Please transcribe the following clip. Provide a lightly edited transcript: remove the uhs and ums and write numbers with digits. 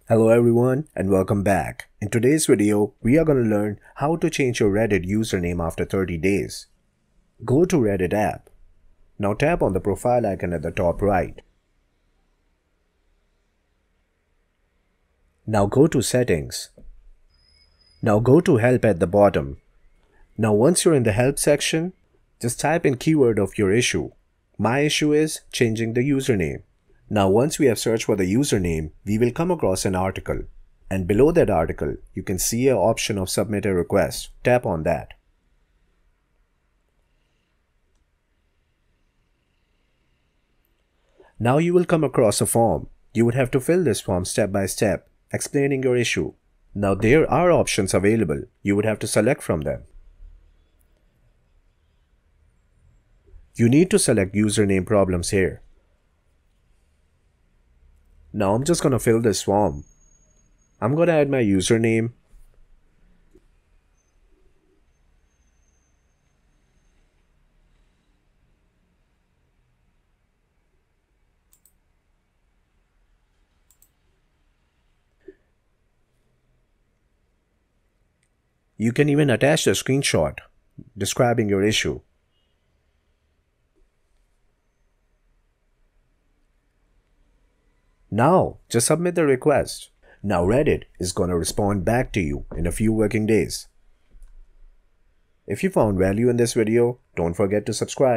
Hello everyone and welcome back. In today's video, we are going to learn how to change your Reddit username after 30 days. Go to Reddit app. Now tap on the profile icon at the top right. Now go to settings. Now go to help at the bottom. Now once you're in the help section, just type in keyword of your issue. My issue is changing the username. Now once we have searched for the username, we will come across an article. And below that article, you can see an option of submit a request. Tap on that. Now you will come across a form. You would have to fill this form step by step, explaining your issue. Now there are options available. You would have to select from them. You need to select username problems here. Now I'm just going to fill this form. I'm going to add my username. You can even attach a screenshot describing your issue. Now, just submit the request. Now Reddit is going to respond back to you in a few working days. If you found value in this video, don't forget to subscribe.